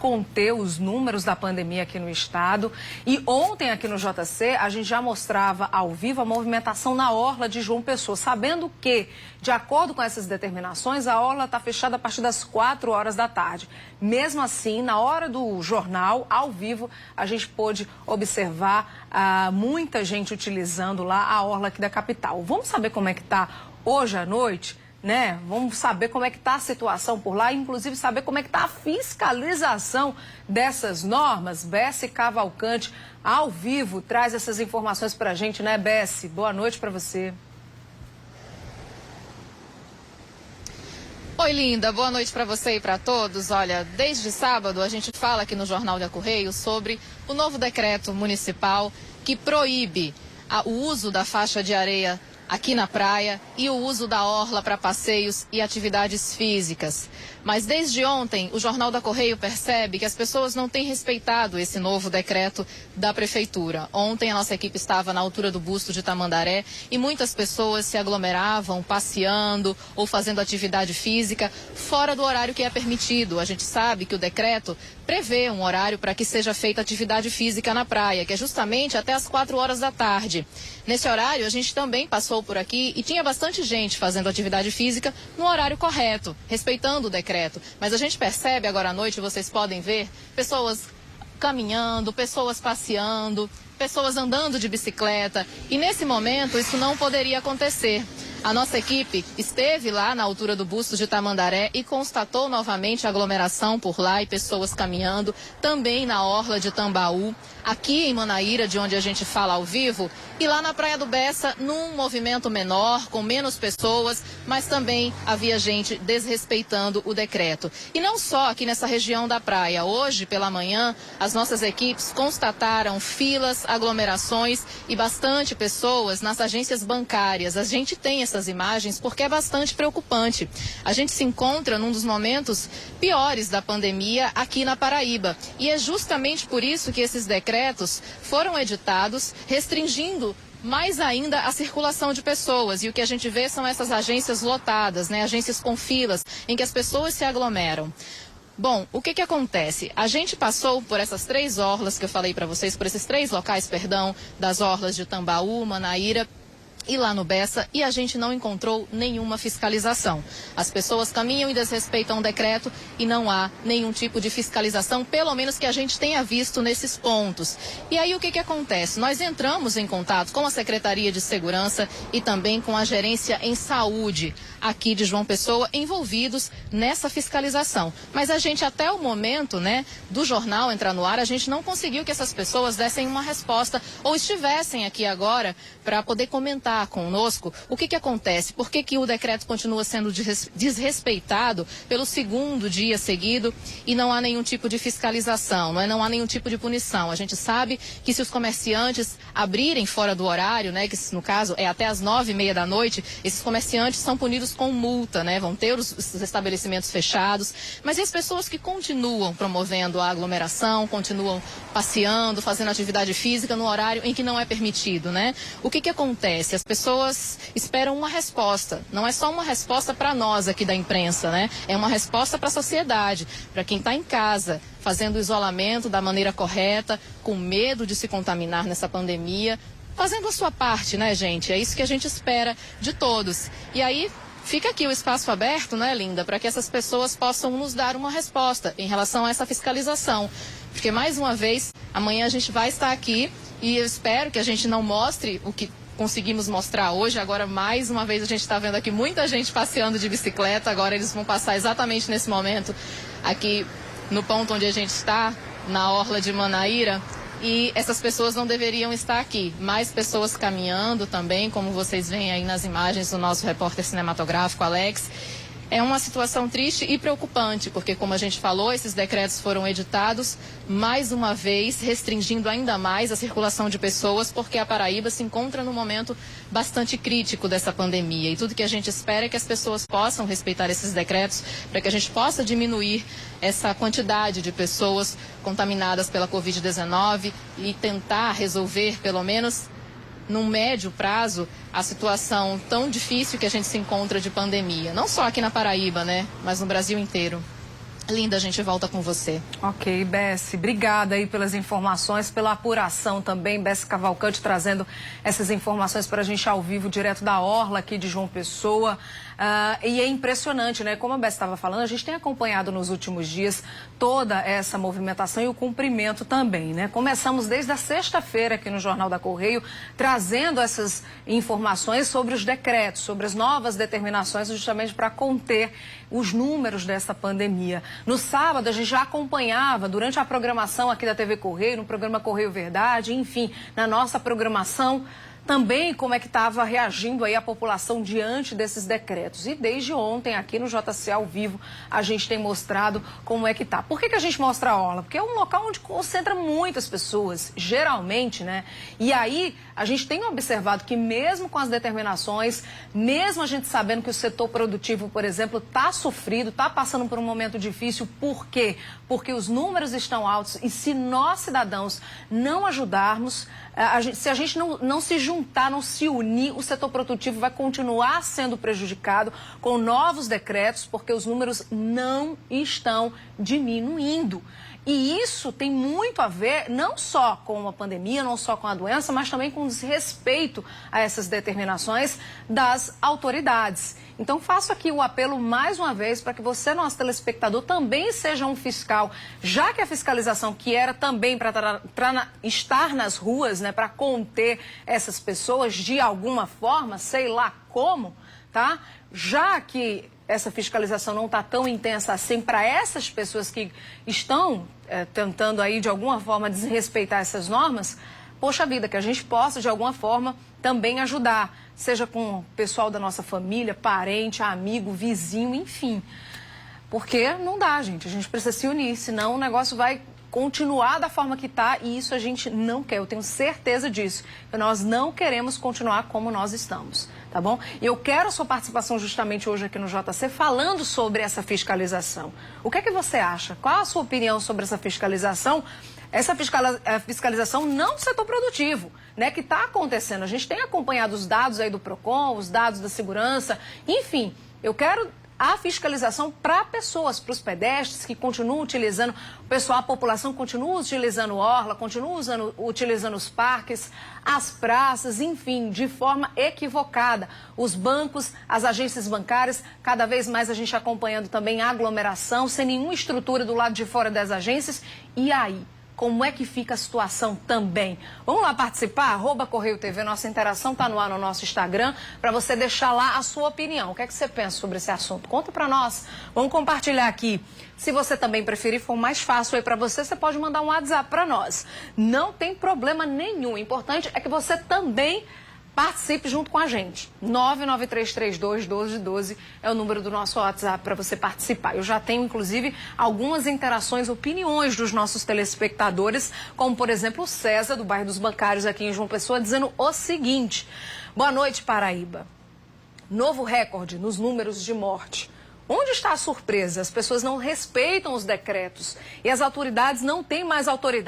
conter os números da pandemia aqui no estado. E ontem aqui no JC a gente já mostrava ao vivo a movimentação na orla de João Pessoa, sabendo que, de acordo com essas determinações, a orla está fechada a partir das 4 horas da tarde. Mesmo assim, na hora do jornal, ao vivo, a gente pôde observar muita gente utilizando lá a orla aqui da capital. Vamos saber como é que está hoje à noite? Né? Vamos saber como é que está a situação por lá, inclusive saber como é que está a fiscalização dessas normas. Bessi Cavalcante, ao vivo, traz essas informações para a gente, né, Bessi? Boa noite para você. Oi, linda. Boa noite para você e para todos. Olha, desde sábado a gente fala aqui no Jornal da Correio sobre o novo decreto municipal que proíbe o uso da faixa de areia aqui na praia e o uso da orla para passeios e atividades físicas. Mas desde ontem, o Jornal da Correio percebe que as pessoas não têm respeitado esse novo decreto da Prefeitura. Ontem a nossa equipe estava na altura do busto de Tamandaré e muitas pessoas se aglomeravam passeando ou fazendo atividade física fora do horário que é permitido. A gente sabe que o decreto prevê um horário para que seja feita atividade física na praia, que é justamente até as 4 horas da tarde. Nesse horário, a gente também passou por aqui e tinha bastante gente fazendo atividade física no horário correto, respeitando o decreto. Mas a gente percebe agora à noite, vocês podem ver, pessoas caminhando, pessoas passeando, pessoas andando de bicicleta. E nesse momento, isso não poderia acontecer. A nossa equipe esteve lá na altura do busto de Tamandaré e constatou novamente a aglomeração por lá e pessoas caminhando, também na orla de Tambaú, aqui em Manaíra, de onde a gente fala ao vivo, e lá na Praia do Bessa, num movimento menor, com menos pessoas, mas também havia gente desrespeitando o decreto. E não só aqui nessa região da praia. Hoje, pela manhã, as nossas equipes constataram filas, aglomerações e bastante pessoas nas agências bancárias. A gente tem essas imagens porque é bastante preocupante. A gente se encontra num dos momentos piores da pandemia aqui na Paraíba. E é justamente por isso que esses decretos foram editados, restringindo mais ainda a circulação de pessoas. E o que a gente vê são essas agências lotadas, né? Agências com filas, em que as pessoas se aglomeram. Bom, o que acontece? A gente passou por essas 3 orlas que eu falei para vocês, por esses 3 locais, perdão, das orlas de Tambaú, Manaíra e lá no Bessa, e a gente não encontrou nenhuma fiscalização. As pessoas caminham e desrespeitam o decreto e não há nenhum tipo de fiscalização, pelo menos que a gente tenha visto nesses pontos. E aí o que acontece? Nós entramos em contato com a Secretaria de Segurança e também com a Gerência em Saúde aqui de João Pessoa, envolvidos nessa fiscalização. Mas a gente, até o momento, né, do jornal entrar no ar, a gente não conseguiu que essas pessoas dessem uma resposta ou estivessem aqui agora para poder comentar conosco o que acontece, por que o decreto continua sendo desrespeitado pelo 2º dia seguido e não há nenhum tipo de fiscalização, não há nenhum tipo de punição. A gente sabe que se os comerciantes abrirem fora do horário, né, que no caso é até as 9h30 da noite, esses comerciantes são punidos com multa, né, vão ter os estabelecimentos fechados, mas e as pessoas que continuam promovendo a aglomeração, continuam passeando, fazendo atividade física no horário em que não é permitido, né? O que acontece? As pessoas esperam uma resposta. Não é só uma resposta para nós aqui da imprensa, né? É uma resposta para a sociedade, para quem está em casa, fazendo o isolamento da maneira correta, com medo de se contaminar nessa pandemia, fazendo a sua parte, né, gente? É isso que a gente espera de todos. E aí fica aqui o espaço aberto, né, Linda, para que essas pessoas possam nos dar uma resposta em relação a essa fiscalização. Porque, mais uma vez, amanhã a gente vai estar aqui e eu espero que a gente não mostre o que conseguimos mostrar hoje. Agora, mais uma vez, a gente está vendo aqui muita gente passeando de bicicleta. Agora eles vão passar exatamente nesse momento aqui no ponto onde a gente está, na orla de Manaíra. E essas pessoas não deveriam estar aqui. Mais pessoas caminhando também, como vocês veem aí nas imagens do nosso repórter cinematográfico, Alex. É uma situação triste e preocupante, porque, como a gente falou, esses decretos foram editados, mais uma vez, restringindo ainda mais a circulação de pessoas, porque a Paraíba se encontra num momento bastante crítico dessa pandemia. E tudo que a gente espera é que as pessoas possam respeitar esses decretos, para que a gente possa diminuir essa quantidade de pessoas contaminadas pela Covid-19 e tentar resolver, pelo menos num médio prazo, a situação tão difícil que a gente se encontra de pandemia. Não só aqui na Paraíba, né, mas no Brasil inteiro. Linda, a gente volta com você. Ok, Bessie, obrigada aí pelas informações, pela apuração também. Bessie Cavalcante trazendo essas informações para a gente ao vivo, direto da orla aqui de João Pessoa. E é impressionante, né? Como a Bessie estava falando, a gente tem acompanhado nos últimos dias toda essa movimentação e o cumprimento também, né? Começamos desde a sexta-feira aqui no Jornal da Correio, trazendo essas informações sobre os decretos, sobre as novas determinações, justamente para conter os números dessa pandemia. No sábado, a gente já acompanhava, durante a programação aqui da TV Correio, no programa Correio Verdade, enfim, na nossa programação, também como é que estava reagindo aí a população diante desses decretos. E desde ontem, aqui no JC ao vivo, a gente tem mostrado como é que tá. Por que a gente mostra a orla? Porque é um local onde concentra muitas pessoas, geralmente, né? E aí, a gente tem observado que mesmo com as determinações, mesmo a gente sabendo que o setor produtivo, por exemplo, está sofrido, está passando por um momento difícil. Por quê? Porque os números estão altos e se nós, cidadãos, não ajudarmos, se a gente não se juntar, não se unir, o setor produtivo vai continuar sendo prejudicado com novos decretos, porque os números não estão diminuindo. E isso tem muito a ver não só com a pandemia, não só com a doença, mas também com o desrespeito a essas determinações das autoridades. Então, faço aqui o apelo mais uma vez para que você, nosso telespectador, também seja um fiscal, já que a fiscalização que era também para estar nas ruas, né, para conter essas pessoas de alguma forma, sei lá como, tá? Já que essa fiscalização não está tão intensa assim para essas pessoas que estão tentando aí de alguma forma desrespeitar essas normas, poxa vida, que a gente possa de alguma forma também ajudar, seja com o pessoal da nossa família, parente, amigo, vizinho, enfim. Porque não dá, gente, a gente precisa se unir, senão o negócio vai continuar da forma que está e isso a gente não quer, eu tenho certeza disso. Nós não queremos continuar como nós estamos, tá bom? E eu quero a sua participação justamente hoje aqui no JC falando sobre essa fiscalização. O que é que você acha? Qual a sua opinião sobre essa fiscalização? Essa fiscalização não do setor produtivo, né, que está acontecendo. A gente tem acompanhado os dados aí do PROCON, os dados da segurança, enfim, eu quero a fiscalização para pessoas, para os pedestres que continuam utilizando, o pessoal, a população continua utilizando orla, continua utilizando os parques, as praças, enfim, de forma equivocada. Os bancos, as agências bancárias, cada vez mais a gente acompanhando também a aglomeração, sem nenhuma estrutura do lado de fora das agências. E aí? Como é que fica a situação também? Vamos lá participar? @Correio TV, nossa interação está no ar no nosso Instagram, para você deixar lá a sua opinião. O que é que você pensa sobre esse assunto? Conta para nós. Vamos compartilhar aqui. Se você também preferir, for mais fácil aí para você, você pode mandar um WhatsApp para nós. Não tem problema nenhum. O importante é que você também participe junto com a gente. 993321212 é o número do nosso WhatsApp para você participar. Eu já tenho, inclusive, algumas interações, opiniões dos nossos telespectadores, como, por exemplo, o César, do bairro dos Bancários, aqui em João Pessoa, dizendo o seguinte: boa noite, Paraíba. Novo recorde nos números de morte. Onde está a surpresa? As pessoas não respeitam os decretos e as autoridades não têm mais autoridade